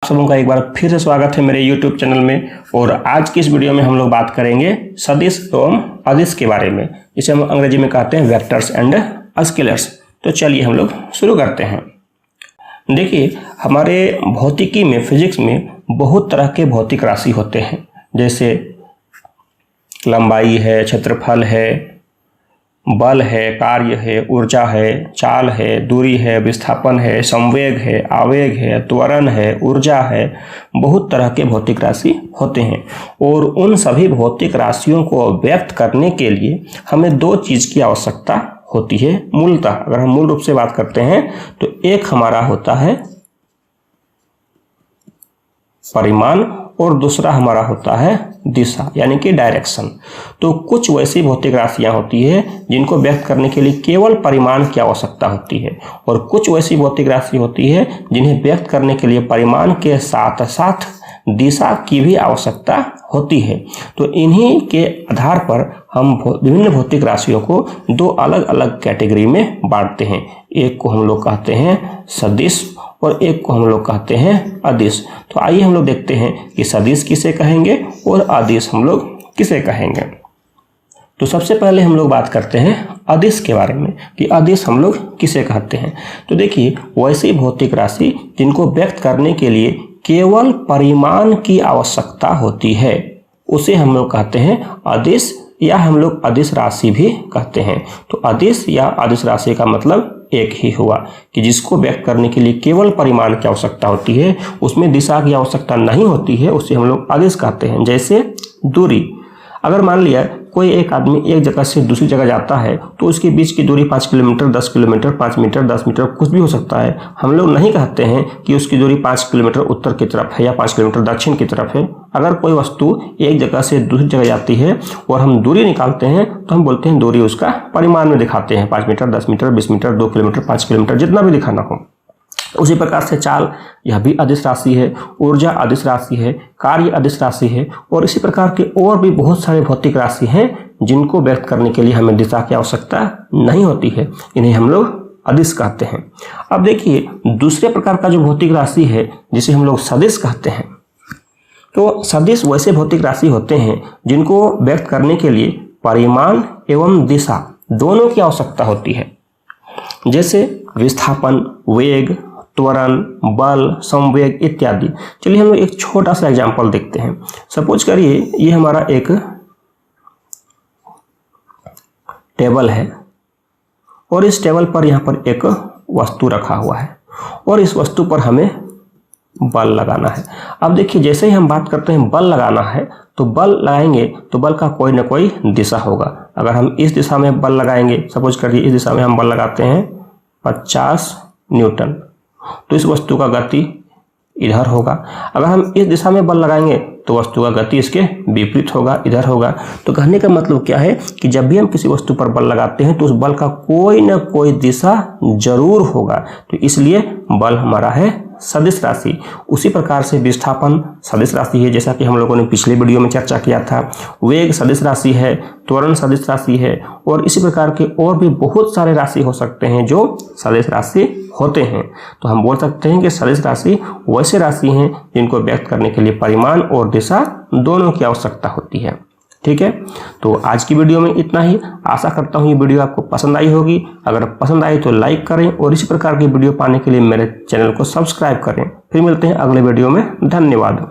सबों का एक बार फिर से स्वागत है मेरे YouTube चैनल में। और आज की इस वीडियो में हम लोग बात करेंगे सदिश एवं अदिश के बारे में, जिसे हम अंग्रेजी में कहते हैं वेक्टर्स एंड स्केलर्स। तो चलिए हम लोग शुरू करते हैं। देखिए, हमारे भौतिकी में, फिजिक्स में बहुत तरह के भौतिक राशि होते हैं, जैसे लंबाई है, क्षेत्रफल है, बल है, कार्य है, ऊर्जा है, चाल है, दूरी है, विस्थापन है, संवेग है, आवेग है, त्वरण है, ऊर्जा है। बहुत तरह के भौतिक राशि होते हैं और उन सभी भौतिक राशियों को व्यक्त करने के लिए हमें दो चीज़ की आवश्यकता होती है मूलतः। अगर हम मूल रूप से बात करते हैं तो एक हमारा होता है परिमाण और दूसरा हमारा होता है दिशा, यानी कि डायरेक्शन। तो कुछ वैसी भौतिक राशियां होती है जिनको व्यक्त करने के लिए केवल परिमाण की आवश्यकता होती है, और कुछ वैसी भौतिक राशि होती है जिन्हें व्यक्त करने के लिए परिमाण के साथ साथ दिशा की भी आवश्यकता होती है। तो इन्हीं के आधार पर हम विभिन्न भौतिक राशियों को दो अलग अलग कैटेगरी में बांटते हैं। एक को हम लोग कहते हैं सदिश और एक को हम लोग कहते हैं अदिश। तो आइए हम लोग देखते हैं कि सदिश किसे कहेंगे और अदिश हम लोग किसे कहेंगे। तो सबसे पहले हम लोग बात करते हैं अदिश के बारे में कि अदिश हम लोग किसे कहते हैं। तो देखिए, वैसी भौतिक राशि जिनको व्यक्त करने के लिए केवल परिमाण की आवश्यकता होती है, उसे हम लोग कहते हैं अदिश, या हम लोग अदिश राशि भी कहते हैं। तो अदिश या अदिश राशि का मतलब एक ही हुआ कि जिसको व्यक्त करने के लिए केवल परिमाण की आवश्यकता होती है, उसमें दिशा की आवश्यकता नहीं होती है, उसे हम लोग अदिश कहते हैं। जैसे दूरी, अगर मान लिया कोई एक आदमी एक जगह से दूसरी जगह जाता है तो उसके बीच की दूरी 5 किलोमीटर, 10 किलोमीटर, 5 मीटर, 10 मीटर कुछ भी हो सकता है। हम लोग नहीं कहते हैं कि उसकी दूरी 5 किलोमीटर उत्तर की तरफ है या 5 किलोमीटर दक्षिण की तरफ है। अगर कोई वस्तु एक जगह से दूसरी जगह जाती है और हम दूरी निकालते हैं तो हम बोलते हैं दूरी उसका परिमाण में दिखाते हैं, 5 metre, 10 metre, 20 metre, 2 kilometre, 5 kilometre, जितना भी दिखाना हो। उसी प्रकार से चाल, यह भी अदिश राशि है, ऊर्जा अदिश राशि है, कार्य अदिश राशि है, और इसी प्रकार के और भी बहुत सारे भौतिक राशि हैं जिनको व्यक्त करने के लिए हमें दिशा की आवश्यकता नहीं होती है। इन्हें हम लोग अदिश कहते हैं। अब देखिए, दूसरे प्रकार का जो भौतिक राशि है जिसे हम लोग सदिश कहते हैं। तो सदिश वैसे भौतिक राशि होते हैं जिनको व्यक्त करने के लिए परिमाण एवं दिशा दोनों की आवश्यकता होती है, जैसे विस्थापन, वेग, त्वरण, बल, संवेग इत्यादि। चलिए हम लोग एक छोटा सा एग्जांपल देखते हैं। सपोज करिए ये हमारा एक टेबल है और इस टेबल पर यहाँ पर एक वस्तु रखा हुआ है और इस वस्तु पर हमें बल लगाना है। अब देखिए, जैसे ही हम बात करते हैं बल लगाना है, तो बल लगाएंगे तो बल का कोई ना कोई दिशा होगा। अगर हम इस दिशा में बल लगाएंगे, सपोज करिए इस दिशा में हम बल लगाते हैं 50 न्यूटन, तो इस वस्तु का गति इधर होगा। अगर हम इस दिशा में बल लगाएंगे तो वस्तु का गति इसके विपरीत होगा, इधर होगा। तो कहने का मतलब क्या है कि जब भी हम किसी वस्तु पर बल लगाते हैं तो उस बल का कोई ना कोई दिशा जरूर होगा। तो इसलिए बल हमारा है सदिश राशि। उसी प्रकार से विस्थापन सदिश राशि है, जैसा कि हम लोगों ने पिछले वीडियो में चर्चा किया था। वेग सदिश राशि है, त्वरण सदिश राशि है, और इसी प्रकार के और भी बहुत सारे राशि हो सकते हैं जो सदिश राशि होते हैं। तो हम बोल सकते हैं कि सदिश राशि वैसे राशि हैं जिनको व्यक्त करने के लिए परिमाण और दिशा दोनों की आवश्यकता होती है। ठीक है, तो आज की वीडियो में इतना ही। आशा करता हूँ ये वीडियो आपको पसंद आई होगी। अगर पसंद आई तो लाइक करें और इसी प्रकार की वीडियो पाने के लिए मेरे चैनल को सब्सक्राइब करें। फिर मिलते हैं अगले वीडियो में। धन्यवाद।